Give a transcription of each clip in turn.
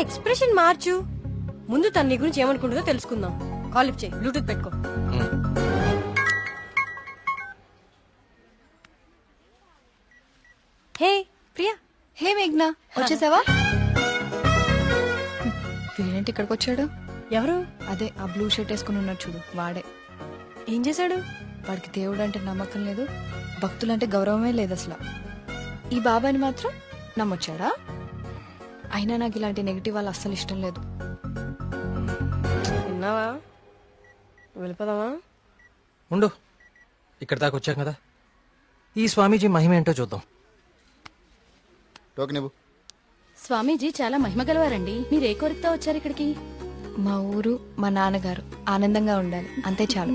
Expression మార్చు. ముందు తన నీ గురించి ఏమనుకుంటుందో తెలుసుకుందాం. కాల్ లిఫ్ట్ చేయి, బ్లూటూత్ పెట్టుకో. హే ప్రియా. హే మేఘ్నా, వచ్చేసావా? వీడేంటి ఇక్కడికి వచ్చాడు? ఎవరు? అదే ఆ బ్లూ షర్ట్ వేసుకుని ఉన్నాడు చూడు, వాడే. ఏం చేశాడు? వాడికి దేవుడు అంటే నమ్మకం లేదు, భక్తులంటే గౌరవమే లేదు అసలు. ఈ బాబాని మాత్రం నమ్మొచ్చాడా? అయినా నాకు ఇలాంటి నెగిటివ్ వాళ్ళు అస్సలు ఇష్టం లేదు. విన్నావా? వెళ్ళిపోదామా? ఉండు, ఇక్కడ దాకా వచ్చాం కదా, ఈ స్వామీజీ మహిమ ఏంటో చూద్దాం. టోకెన్ ఇవ్వు. స్వామీజీ చాలా మహిమ గలవారండి. మీరు ఏ కోరికతో వచ్చారు ఇక్కడికి? మా ఊరు, మా నాన్నగారు ఆనందంగా ఉండాలి, అంతే చాలు.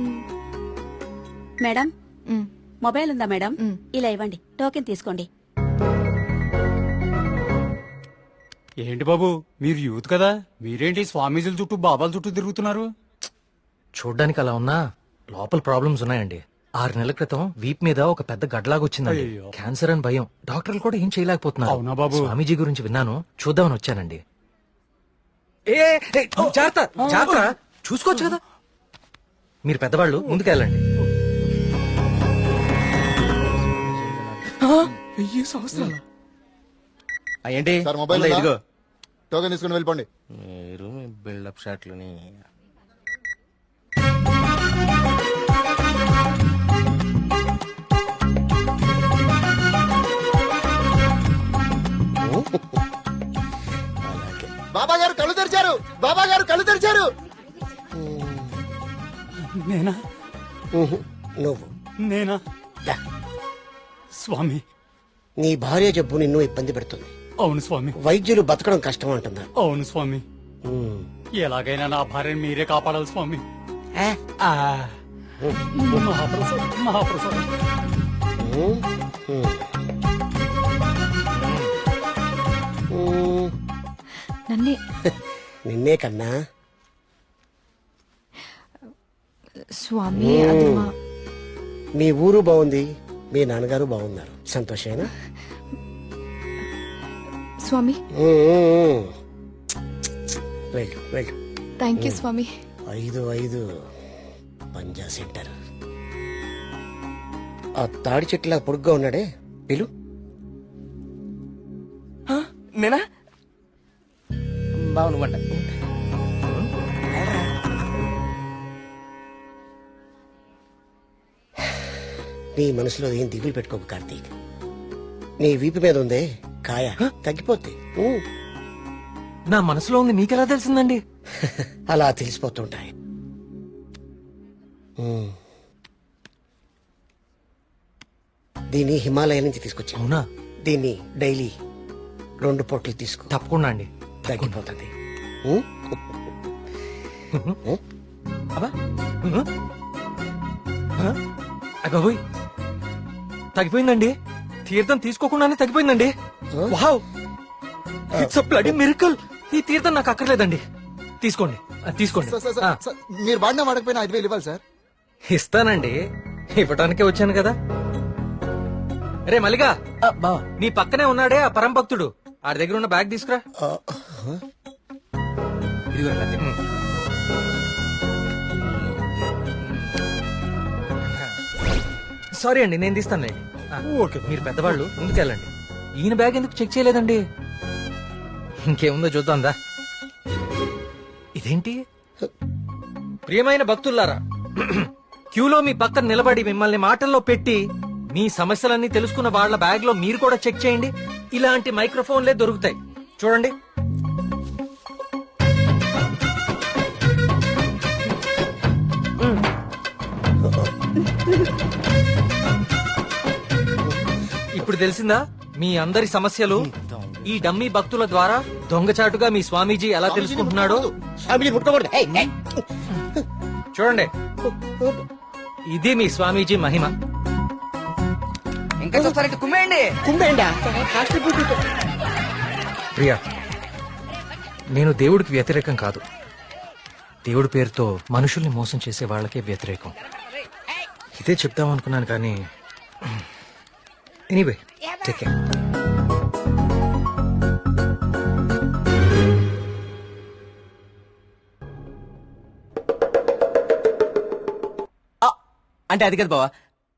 మేడం, ఉమ్, మొబైల్ ఉందా మేడం? ఉమ్. ఇలా ఇవ్వండి, టోకెన్ తీసుకోండి. ఏంటి బాబు, మీరు యూత్ కదా, మీరేంటి స్వామీజీల చుట్టూ బాబాల చుట్టూ తిరుగుతున్నారు? చూడ్డానికి అలా ఉన్నా లోపల ప్రాబ్లమ్స్ ఉన్నాయండి. 6 నెలల క్రితం వీప్ మీద ఒక పెద్ద గడ్లాగా వచ్చిందండి. అయ్యో. క్యాన్సర్ అని భయం, డాక్టర్లు కూడా ఏం చేయలేకపోతున్నారు. అవునా బాబు? స్వామీజీ గురించి విన్నాను, చూద్దామని వచ్చానండి. జాగ్రత్త జాగ్రత్త, చూసుకోవచ్చు కదా. మీరు పెద్దవాళ్ళు, ముందుకెళ్ళండి. 1000 సంవత్సరాలు. ఏంటి సార్ మొబైల్ ఉందా? ఉందా? ఇదిగో. టోకెన్ తీసుకుని వెళ్ళిపోండి. మీరు బిల్డప్ షాట్లని. బాబా గారు కళ్ళు తెరిచారు. బాబా గారు కళ్ళు తెరిచారు. నేనా? నువ్వు నేనా? దా. స్వామి. నీ భార్య జబ్బు నిన్ను ఇబ్బంది పెడుతుంది. అవును స్వామి. వైద్యులు బతకడం కష్టం అంటున్నారు. అవును స్వామి. ఉమ్. ఎలాగైనా నా భార్యను మీరే కాపాడాలి స్వామి. ఆ? ఆ. మహాప్రసాద్, మహాప్రసాద్. ఉమ్. ఉమ్. ఉమ్. నన్నే. నిన్నే కన్నా. స్వామి, అది మా మీ ఊరు బాగుంది, మీ నాన్నగారు బాగున్నారు, సంతోషేనా? స్వామి. ఉమ్. వెళ్ళు వెళ్ళు. థ్యాంక్ యూ స్వామి. 5 పంజా సెంటర్. ఆ తాడి చెట్టులా పొడుగ్గా ఉన్నాడే, పిలు. నేనా? బాగుండ. నీ మనసులో ఏం దిగులు పెట్టుకోకు కార్తీక్. నీ వీపు మీద ఉందే కాయ, తగ్గిపోతే నా మనసులో ఉంది మీకెలా తెలిసిందండి? అలా తెలిసిపోతుంటాయి. ఉమ్. దీన్ని హిమాలయ నుంచి తీసుకొచ్చా. అవునా? దీన్ని డైలీ 2 పూటలు తీసుకో, తప్పకుండా అండి, తగ్గిపోతుంది. ఉమ్. ఉమ్. అబ్బా. అగోయ్, తగ్గిపోయిందండి. తీర్థం తీసుకోకుండానే తగ్గిపోయిందండి. Wow, it's a bloody miracle. ఈ తీర్థం నాకు అక్కర్లేదండి, తీసుకోండి తీసుకోండి. సార్, సార్, సార్, సార్, మీరు వాడినా వాడకపోయినా 5,000 ఇవ్వాలి సార్. ఇస్తానండి, ఇవ్వటానికే వచ్చాను కదా. రే మల్లిగా, నీ పక్కనే ఉన్నాడే ఆ పరం భక్తుడు, ఆడి దగ్గర ఉన్న బ్యాగ్ తీసుకురా. ఇదిగో ఇలా తిను. సారీ అండి, నేను తీస్తానులేండి. ఓకే. మీరు పెద్దవాళ్ళు, ముందుకెళ్ళండి. ఈయన బ్యాగ్ ఎందుకు చెక్ చేయలేదండి? ఇంకేముందో చూద్దాందా. ఇదేంటి? ప్రియమైన భక్తులారా, క్యూలో మీ పక్కన నిలబడి మిమ్మల్ని మాటల్లో పెట్టి మీ సమస్యలన్నీ తెలుసుకున్న వాళ్ళ బ్యాగ్ లో మీరు కూడా చెక్ చేయండి. ఇలాంటి మైక్రోఫోన్లే దొరుకుతాయి, చూడండి. ఇప్పుడు తెలిసిందా మీ అందరి సమస్యలు? ఈ డమ్మీ భక్తుల ద్వారా దొంగచాటుగా మీ స్వామీజీ ఎలా తెలుసుకుంటున్నాడో. స్వామిజీ ముట్టుకోకూడదు. ఏయ్, ఏయ్. చూడండి, ఇది మీ స్వామీజీ మహిమ. ఇంకా చూస్తారంటే కుమ్మేయండి. కుంభేండా? ప్రియా, నేను దేవుడికి వ్యతిరేకం కాదు. దేవుడి పేరుతో మనుషుల్ని మోసం చేసే వాళ్ళకే వ్యతిరేకం. ఇదే చెప్దాం అనుకున్నాను కానీ ఎనీవే, టేక్ కేర్. అంటే అది కదా బావా,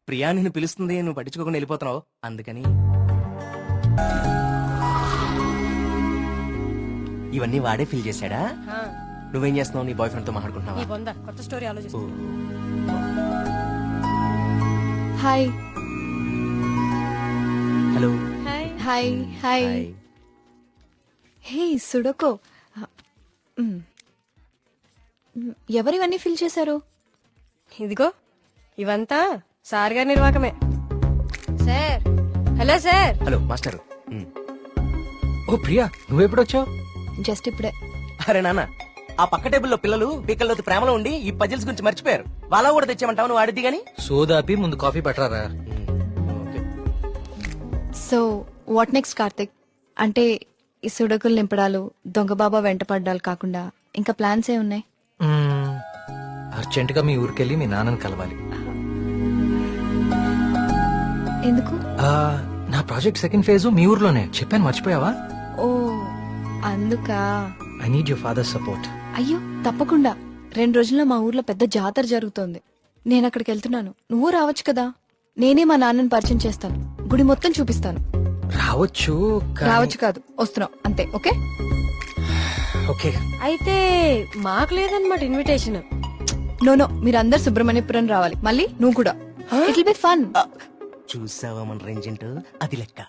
ప్రియా నిన్ను పిలుస్తుంది, నువ్వు పట్టించుకోకుండా వెళ్ళిపోతున్నావు అందుకని. ఇవన్నీ వాడే ఫిల్ చేశాడా? ఆ, నువ్వేం చేస్తున్నావు? నీ బాయ్ ఫ్రెండ్ తో ఈ మాట్లాడుకుంటున్నావా? బొంద కొత్త స్టోరీ ఆలోచిస్తా. Hi hello. Hi hi hey సుడకో. ఎవరివన్నీ ఫిల్ చేశారు? ఇదిగో ఇవంతా సార్ గారి నిర్వాకమే. Sir, hello sir. Hello master. ఓ ప్రియా, నువ్వెప్పుడొచ్చావు? జస్ట్ ఇప్పుడే. అరే నాన్న, ఆ పక్క టేబుల్లో పిల్లలు పీకల్లోకి ప్రేమలో ఉండి ఈ పజిల్స్ గురించి మర్చిపోయారు. వాళ్ళ కూడా తెచ్చామంటావు, నువ్వు ఆడిద్ది గాని. సోదాపి ముందు కాఫీ పట్టరారా. So what next Karthik? అంటే ఈ సుడకులు నింపడాలు, దొంగ బాబా వెంట పడ్డాలు కాకుండా ఇంకా ప్లాన్స్ ఏ ఉన్నాయి? అర్జెంట్ గా మీ ఊరికెళ్ళి మీ నాన్నని కలవాలి. ఎందుకు? నా ప్రాజెక్ట్ సెకండ్ ఫేజ్ మీ ఊర్లోనే, చెప్పాను మర్చిపోయావా? ఓ అందుకా. I need your father support. అయ్యో తప్పకుండా. 2 రోజుల్లో మా ఊర్లో పెద్ద జాతర జరుగుతోంది. నేను అక్కడికి వెళ్తున్నాను. నువ్వు రావచ్చు కదా. నేనే మా నాన్నని పరిచయం చేస్తాను, గుడి మొత్తం చూపిస్తాను. రావచ్చు రావచ్చు కాదు, వస్తున్నావు అంతే. Okay okay. అయితే మాకు లేదన్నమాట ఇన్విటేషన్. నో మీరందరు సుబ్రహ్మణ్యపురం రావాలి. మళ్ళీ నువ్వు కూడా. It will be fun. చూసావా మన రేంజ్ ఏంటో, అది లెక్క.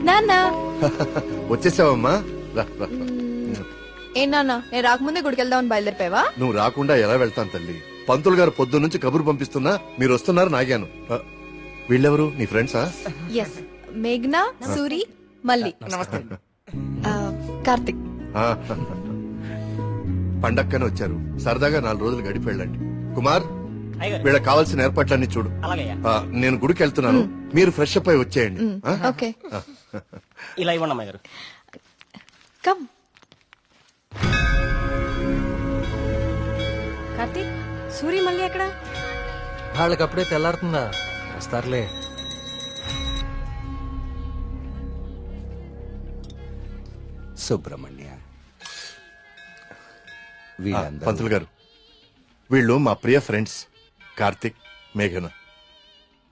నాన్న వచ్చేసావమ్మా. ఏ నాన్న, నేను రాకముందే గుడికి వెళ్దామని బయలుదేరిపోయావా? నువ్వు రాకుండా ఎలా వెళ్తాను తల్లి. పంతులు గారు పొద్దు నుంచి కబురు పంపిస్తున్నా మీరు వస్తున్నారు నాగాను. వీళ్ళెవరు నీ ఫ్రెండ్సా? ఎస్, మేఘ్నా, సూరి, మల్లి. కార్తిక్. పండక్కనే వచ్చారు, సరదాగా 4 రోజులు గడిపి వెళ్ళండి. కుమార్, అయ్యగారు. వీళ్ళకి కావాల్సిన ఏర్పాట్లన్నీ చూడు. అలాగయ్యా. నేను గుడికి వెళ్తున్నాను, మీరు ఫ్రెష్ అప్ అయి వచ్చేయండి. ఓకే ఇలా ఇవ్వండి అమ్మాయి గారు. కమ్. కార్తీక్, సూరి మళ్ళీ ఎక్కడ? వాళ్ళకప్పుడే తెల్లారుతుందా, వస్తారులే. సుబ్రహ్మణ్య, పంతులు గారు, వీళ్ళు మా ప్రియ ఫ్రెండ్స్ కార్తిక్, మేఘన.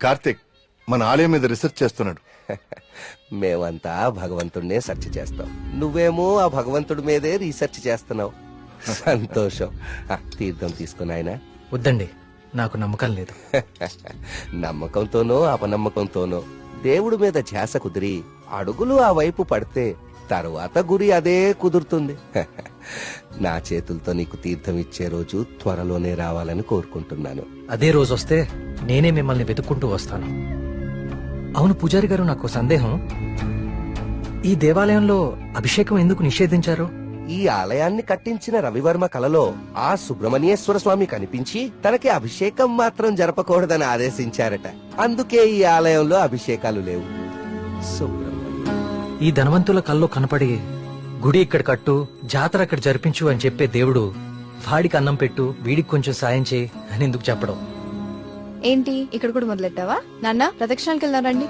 కార్తిక్ మన ఆలయం మీద రీసెర్చ్ చేస్తున్నాడు. మేమంతా భగవంతుడినే సెర్చ్ చేస్తాం, నువ్వేమో ఆ భగవంతుడి మీదే రీసెర్చ్ చేస్తున్నావు. సంతోషం. తీర్థం తీసుకుని ఆయన. వద్దండి, నాకు నమ్మకం లేదు. నమ్మకంతోనో అపనమ్మకంతోనో దేవుడి మీద ధ్యాస కుదిరి అడుగులు ఆ వైపు పడితే తరువాత గురి అదే కుదురుతుంది. నా చేతులతో నీకు తీర్థం ఇచ్చే రోజు త్వరలోనే రావాలని కోరుకుంటున్నాను. అదే రోజు వస్తే నేనే మిమ్మల్ని వెతుక్కుంటూ వస్తాను. అవును పూజారి గారు, నాకు సందేహం. ఈ దేవాలయంలో అభిషేకం ఎందుకు నిషేధించారు? ఈ ఆలయాన్ని కట్టించిన రవివర్మ కలలో ఆ సుబ్రహ్మణ్యేశ్వర స్వామి కనిపించి తనకి అభిషేకం మాత్రం జరపకూడదని ఆదేశించారట. అందుకే ఈ ఆలయంలో అభిషేకాలు లేవు. ఈ ధనవంతుల కల్లో కనపడి గుడి ఇక్కడ కట్టు, జాతర అక్కడ జరిపించు అని చెప్పే దేవుడు వాడికి అన్నం పెట్టు, వీడికి కొంచెం సాయం చేయి అని ఎందుకు చెప్పడం? ఏంటి ఇక్కడ కూడా మొదలెట్టావా? నాన్న ప్రదక్షిణాలకు వెళ్దాం రండి.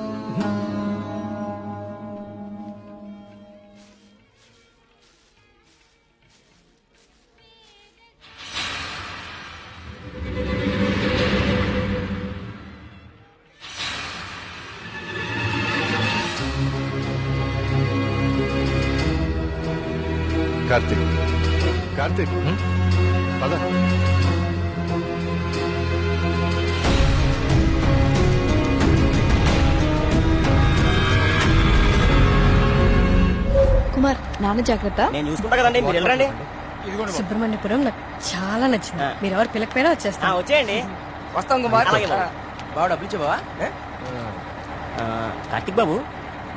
కార్తిక్, కార్తిక్ పద. కుమార్, నాన్న జాగ్రత్త. నేను చూసుకుంటా కదండి, మీరు వెళ్ళండి. సుబ్రహ్మణ్యపురం నాకు చాలా నచ్చింది. మీరు ఎవరు పిలకపోయినా వచ్చేస్తా. వచ్చేయండి. వస్తాం కుమార్. బాబు డబ్బులు ఇచ్చావా? కార్తిక్ బాబు,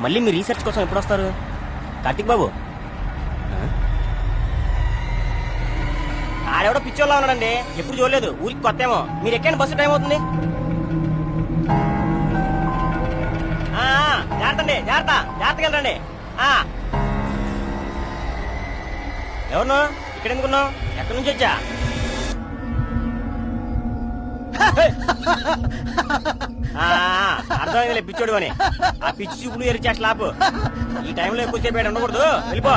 మళ్ళీ మీ రీసెర్చ్ కోసం ఎప్పుడు వస్తారు? కార్తిక్ బాబు, ఆడెవడో పిచ్చోళ్ళ ఉన్నాడండి, ఎప్పుడు చూడలేదు, ఊరికి కొత్త ఏమో. మీరు ఎక్కండి, బస్సు టైం అవుతుంది. జాగ్రత్త అండి, జాగ్రత్త, జాగ్రత్తగా వెళ్ళండి. ఎవరు ఇక్కడ ఎందుకున్నావు? ఎక్కడి నుంచి వచ్చా? అర్థమైందిలే పిచ్చోడు అని. ఆ పిచ్చి చూపులు ఎరిచేస్తా లాపు. ఈ టైంలో ఎక్కువ సేపు ఉండకూడదు, వెళ్ళిపో.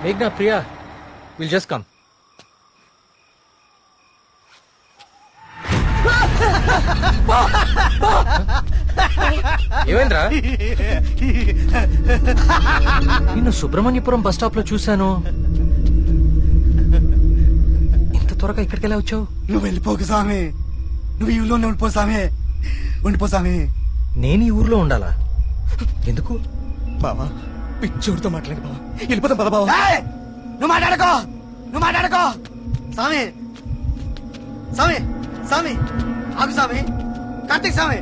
మేఘ్నా, ప్రియా, విల్ జస్ట్ కమ్. ఏమైందిరా? నిన్ను సుబ్రహ్మణ్యపురం బస్ స్టాప్ లో చూశాను. ఇంత త్వరగా ఇక్కడికి ఎలా వచ్చావు? నువ్వు వెళ్ళిపోకు స్వామి, నువ్వు ఈ ఊళ్ళోనే ఉండిపో స్వామి, ఉండిపో స్వామి. నేను ఈ ఊర్లో ఉండాలా? ఎందుకు? బావా పిచ్చోడితో మాట్లాడి బావా, వెళ్ళిపోతాం పద బావా. నువ్వు మాట్లాడుకో, నువ్వు మాట్లాడుకో స్వామి. స్వామి స్వామి ఆగు స్వామి. కార్తీక్ స్వామి,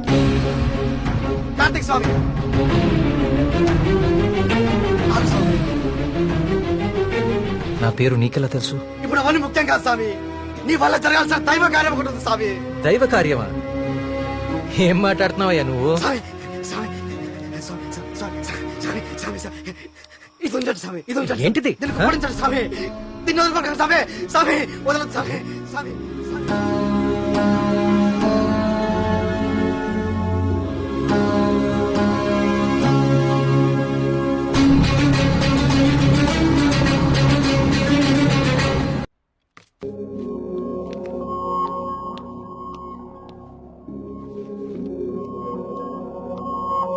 కార్తీక్ స్వామి ఆగు స్వామి. నా పేరు నీకెలా తెలుసు? ఇప్పుడు అవన్నీ ముఖ్యం కాదు స్వామి, నీ వల్ల జరగాల్సిన దైవ కార్యం ఒకటి ఉంది స్వామి. దైవ కార్యమా? ఏం మాట్లాడుతున్నావయ్యా నువ్వు? స్వామి స్వామి స్వామి స్వామి స్వామి స్వామి స్వామి ఇది ఉంచండి స్వామి, ఇది ఉంచండి. ఏంటిది? దీన్ని ఓడించండి స్వామి, దీన్ని వదులుకోండి స్వామి, స్వామి వదలదు స్వామి, స్వామి.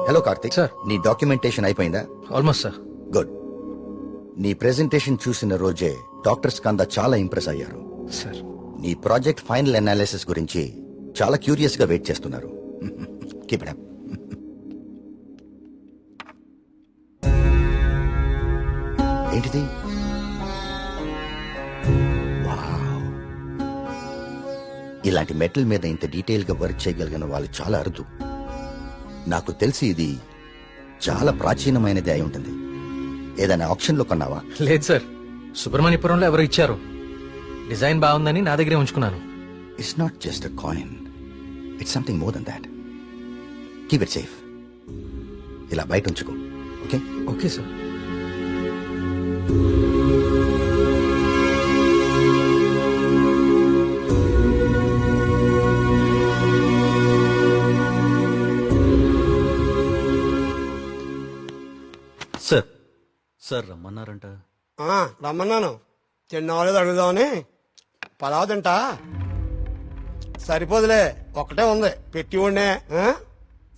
Hello Karthik sir. నీ డాక్యుమెంటేషన్ అయిపోయిందా? Almost sir. గుడ్. నీ ప్రెజెంటేషన్ చూసిన రోజే డాక్టర్స్ కంద చాలా ఇంప్రెస్ అయ్యారు. సార్, నీ ప్రాజెక్ట్ ఫైనల్ అనాలిసిస్ గురించి చాలా క్యూరియస్ గా వెయిట్ చేస్తున్నారు. Keep it up. ఏంటిది? వావ్. ఇలాంటి మెటల్ మీద ఇంత డీటెయిల్ గా వర్క్ చేయగలిగిన వాళ్ళు చాలా అరుదు. నాకు తెలిసి ఇది చాలా ప్రాచీనమైనది అయి ఉంటుంది. ఏదైనా ఆప్షన్ లో కొన్నావా? లేదు సార్, సుబ్రహ్మణ్యపురంలో ఎవరు ఇచ్చారు. డిజైన్ బాగుందని నా దగ్గరే ఉంచుకున్నాను. It's not just a coin, it's something more than that. Keep it safe. ఇలా బయట ఉంచుకో. Okay? Okay sir. Sir sir రమ్మన్నారంట. రమ్మన్నాను, చిన్నవాళ్ళు అడుగుదామని. పలావ్ తింటా? సరిపోదులే, ఒకటే ఉంది పెట్టి ఉండే.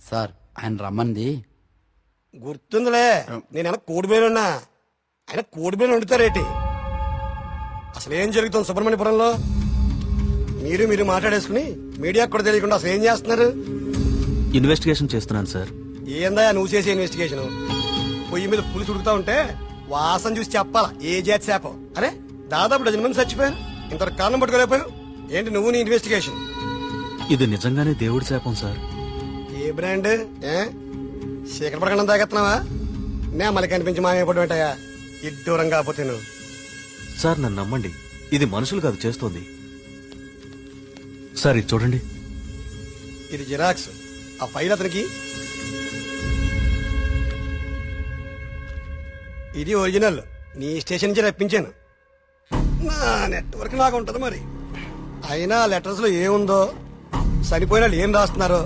సార్ ఆయన రమ్మంది. గుర్తుందిలే, నేను కోడిబేలున్నా, ఆయన కోడిబేలు వండుతారేటి? అసలు ఏం జరుగుతుంది సుబ్రహ్మణ్యపురంలో? మీరు మాట్లాడేసుకుని మీడియాకు కూడా తెలియకుండా అసలు ఏం చేస్తున్నారు? ఇన్వెస్టిగేషన్ చేస్తున్నాను సార్. ఏందా నువ్వు చేసే ఇన్వెస్టిగేషన్? పొయ్యి మీద పులుసు ఉడుకుతా ఉంటే వాసన చూసి చెప్పాలా ఏ జాతి శాపం? అరే దాదాపు డజన్ మంది చచ్చిపోయారు, ఇంతవరకు కారణం పట్టుకోలేకపోయావు. ఏంటి నువ్వు నీ ఇన్వెస్టిగేషన్? ఇది నిజంగానే దేవుడి శాపం సార్. ఏ బ్రాండ్? శేఖర పడకుండా తాగెత్తున్నావా? నే మళ్ళీ కనిపించి మాయపడడం ఏంటయా? ఇడ్డూరం కాకపోతే నువ్వు. సార్ నన్ను నమ్మండి, ఇది మనుషులు కాదు చేస్తోంది. సార్ ఇది చూడండి. ఇది జిరాక్స్. ఆ ఫైల్ అతనికి. ఇది ఒరిజినల్, నీ స్టేషన్ నుంచి రప్పించాను. నా నెట్వర్క్ నాకు ఉంటది మరి. అయినా లెటర్స్ లో ఏముందో, చనిపోయిన వాళ్ళు ఏం రాస్తున్నారో,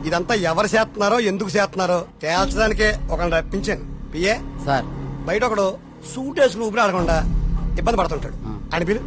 ఇదంతా ఎవరు చేస్తున్నారో ఎందుకు చేస్తున్నారో తేల్చడానికే ఒకరిని రప్పించాను. పిఏ సార్ బయట ఒకడు సూట్ వేసుకుని ఊపిరి ఆడకుండా ఇబ్బంది పడుతుంటాడు. అని పిలు.